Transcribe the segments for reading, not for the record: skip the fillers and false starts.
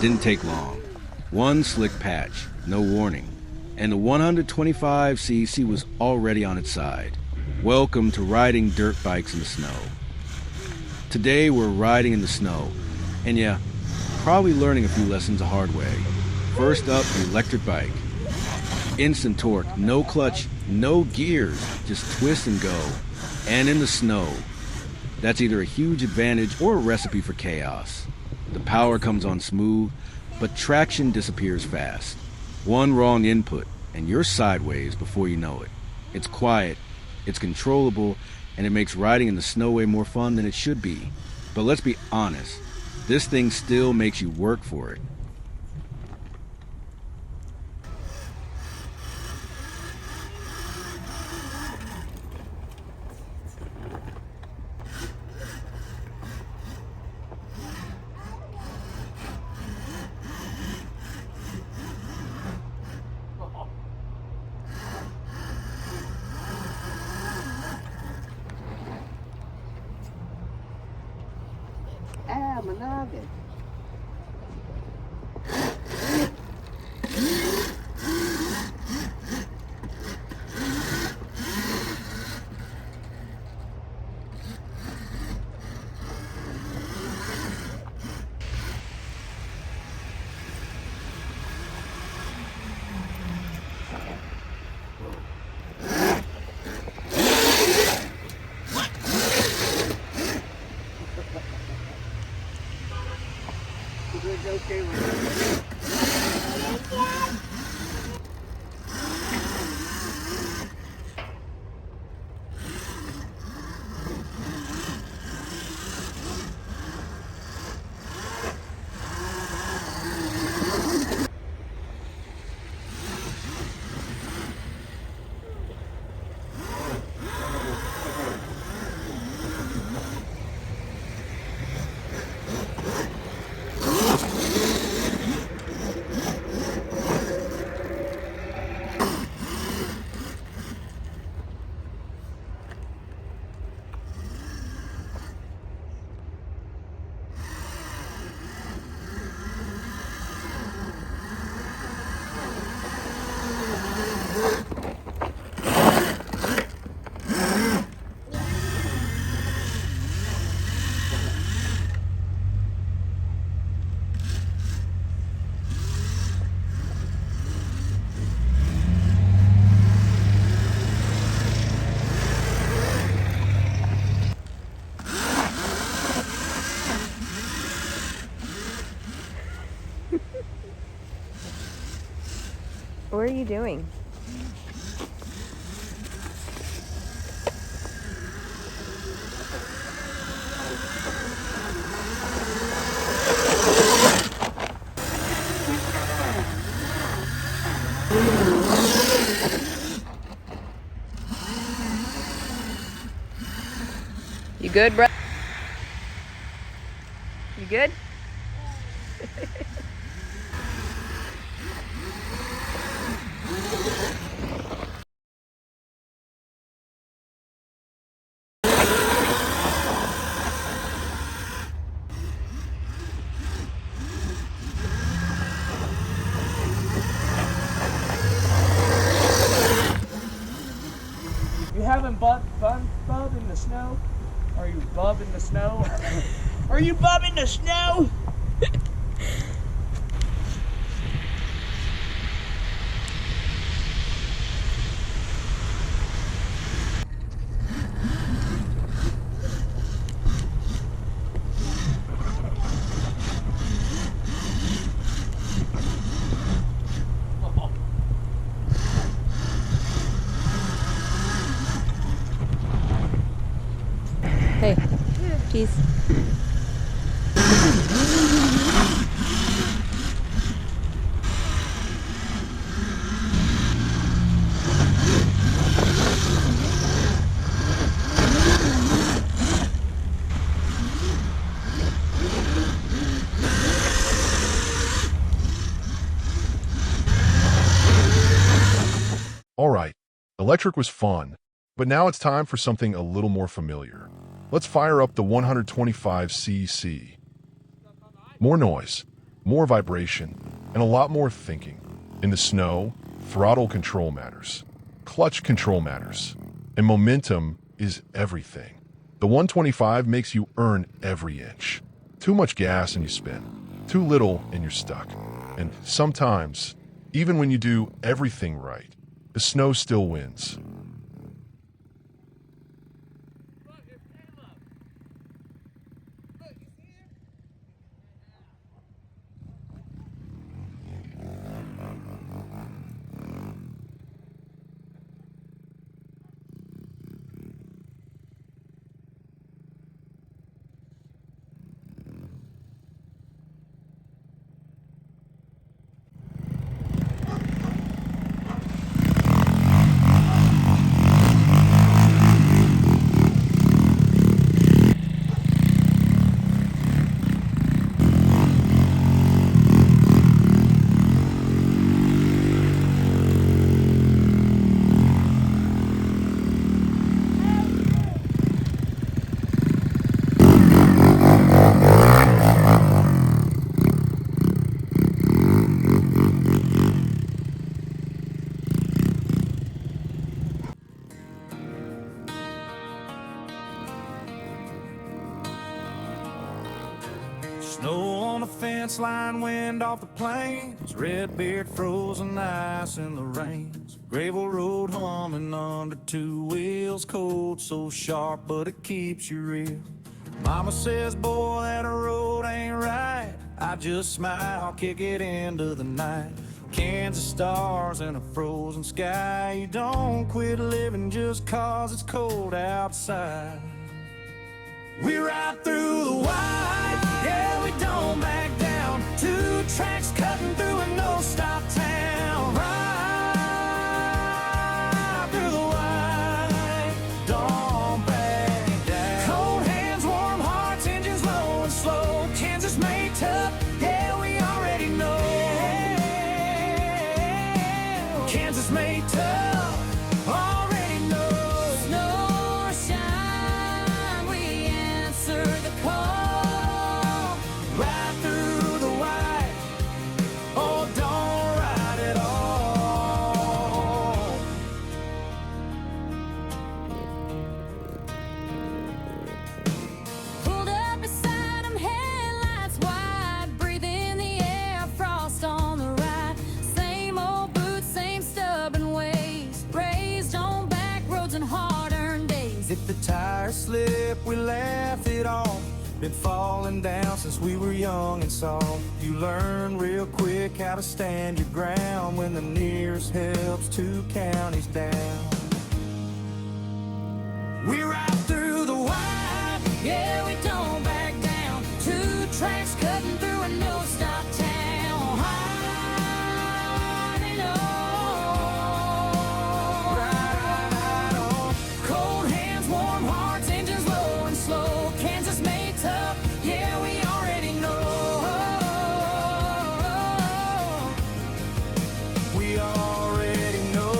Didn't take long. One slick patch, no warning, and the 125cc was already on its side. Welcome to riding dirt bikes in the snow. Today we're riding in the snow, and yeah, probably learning a few lessons the hard way. First up, the electric bike. Instant torque, no clutch, no gears, just twist and go. And in the snow. That's either a huge advantage or a recipe for chaos. The power comes on smooth, but traction disappears fast. One wrong input, and you're sideways before you know it. It's quiet, it's controllable, and it makes riding in the snow way more fun than it should be. But let's be honest, this thing still makes you work for it. My noggin. Okay with What are you doing? You good, bro? You good? You haven't bub in the snow? Are you bub in the snow? Are you bub in the snow? Hey, peace. Alright, electric was fun, but now it's time for something a little more familiar. Let's fire up the 125cc. More noise, more vibration, and a lot more thinking. In the snow, throttle control matters, clutch control matters, and momentum is everything. The 125 makes you earn every inch. Too much gas and you spin. Too little and you're stuck. And sometimes, even when you do everything right, the snow still wins. Snow on the fence line, wind off the plains, RedBeard frozen ice in the rains, gravel road humming under two wheels, cold so sharp but it keeps you real. Mama says, boy, that road ain't right. I just smile, kick it into the night. Kansas stars and a frozen sky. You don't quit living just cause it's cold outside. We ride through the white, yeah, we don't back down. 2 tracks cutting through a no-stop town. Ride through the white, don't back down. Cold hands, warm hearts, engines low and slow. Kansas made tough, yeah, we already know. Kansas made tough, already know. Snow or shine, we answer the call. Ride through the white, or don't ride at all. Pulled up beside him, headlights wide, breathing the air, frost on the right. Same old boots, same stubborn ways, raised on back roads and hard-earned days. If the tires slip, we laugh it off. Been falling down since we were young and soft. You learn real quick how to stand your ground when the nearest help's 2 counties down. We ride through the white, Yeah, we don't back down. 2 tracks cutting through a no-stop town. High and low. ride on. Cold hands, warm hearts, engines low and slow. Kansas made tough, yeah, we already know. We already know.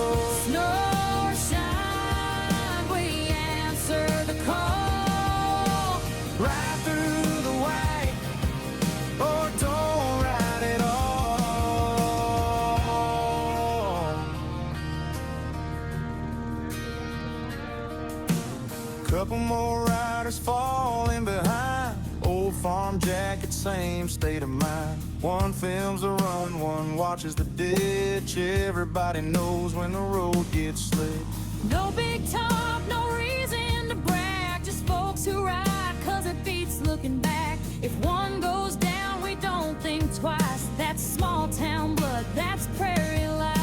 Snow or shine, we answer the call. Ride through the white, or don't ride at all. Couple more riders falling behind. Old farm jacket, same state of mind. One films the run, one watches the ditch. Everybody knows when the road gets slick. No big talk, no reason to brag. Just folks who ride, cause it beats looking back. If one goes down, we don't think twice. That's small town blood, that's prairie life.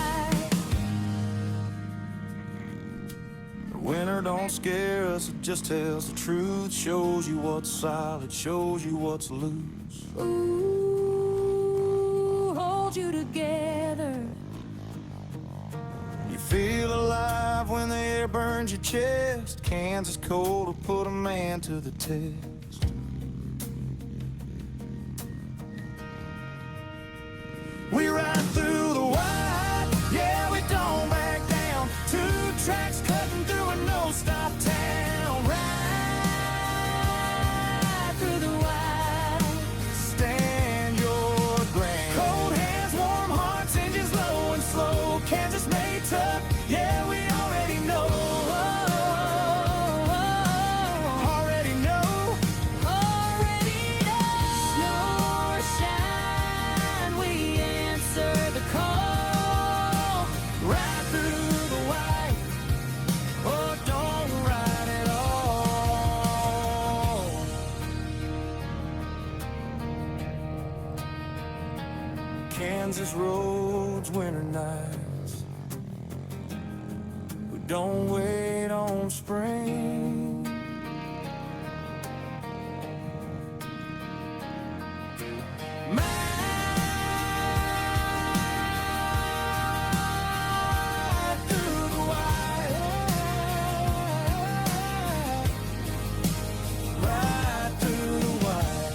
The winter don't scare us, it just tells the truth. Shows you what's solid, shows you what's loose. Ooh, hold you together. You feel alive when the air burns your chest. Kansas cold will put a man to the test. We ride through the white, yeah, we don't back down. 2 tracks cutting through a no-stop town. Ride through the white, stand your ground. Kansas roads, winter nights. We don't wait on spring. Ride through the wire. Ride through the wire.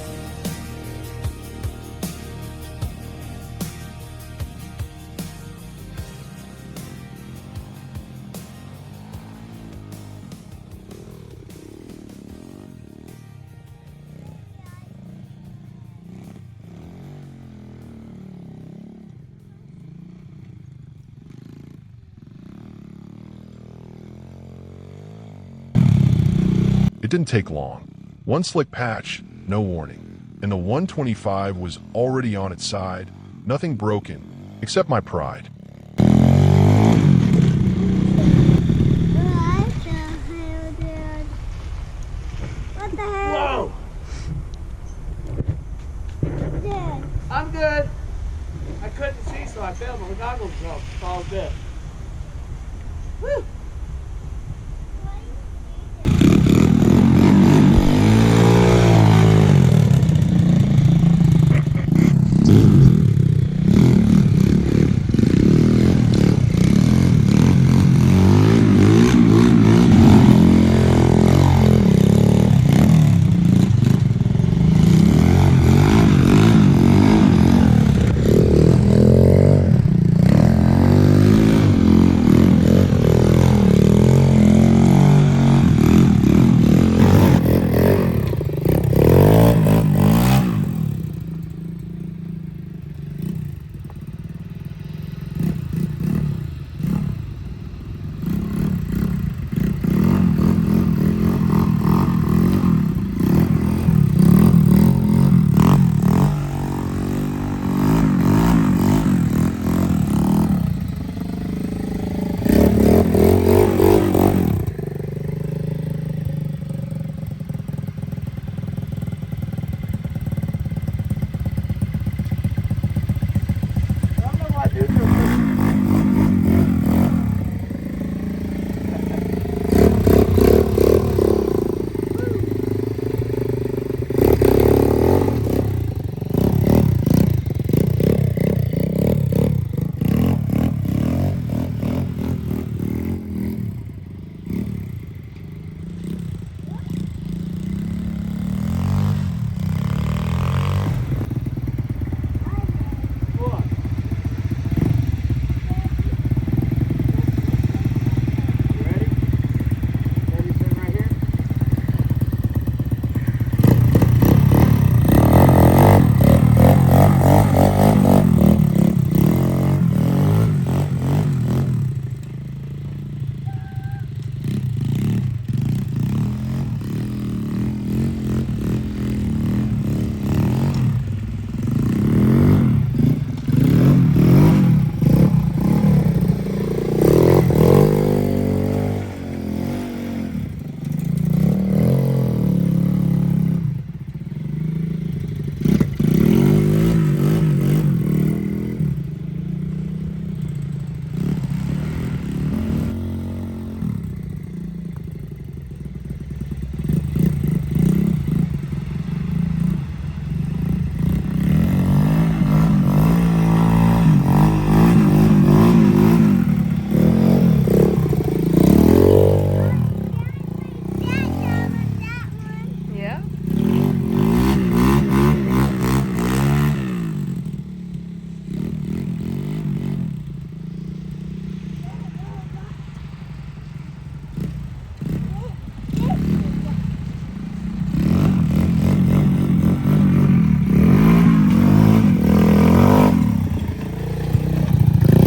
It didn't take long. One slick patch, no warning, and the 125 was already on its side, nothing broken, except my pride. What the hell? Whoa! Dad, I'm good. I couldn't see, so I fell. My goggles off. It's all good. Woo!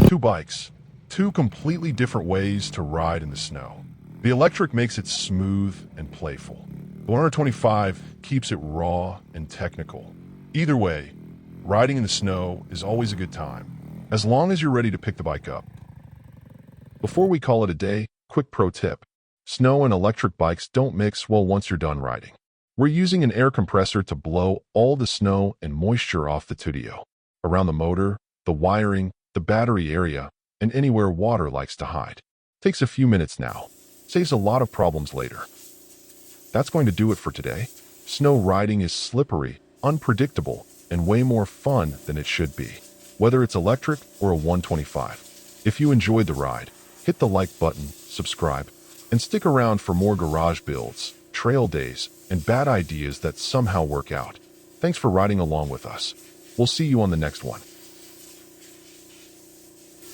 Two bikes, two completely different ways to ride in the snow. The electric makes it smooth and playful. The 125 keeps it raw and technical. Either way, riding in the snow is always a good time, as long as you're ready to pick the bike up. Before we call it a day, quick pro tip. Snow and electric bikes don't mix well once you're done riding. We're using an air compressor to blow all the snow and moisture off the tudio, around the motor, the wiring, the battery area, and anywhere water likes to hide. Takes a few minutes now. Saves a lot of problems later. That's going to do it for today. Snow riding is slippery, unpredictable, and way more fun than it should be, whether it's electric or a 125. If you enjoyed the ride, hit the like button, subscribe, and stick around for more garage builds, trail days, and bad ideas that somehow work out. Thanks for riding along with us. We'll see you on the next one.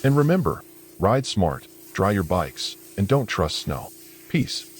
And remember, ride smart, dry your bikes, and don't trust snow. Peace.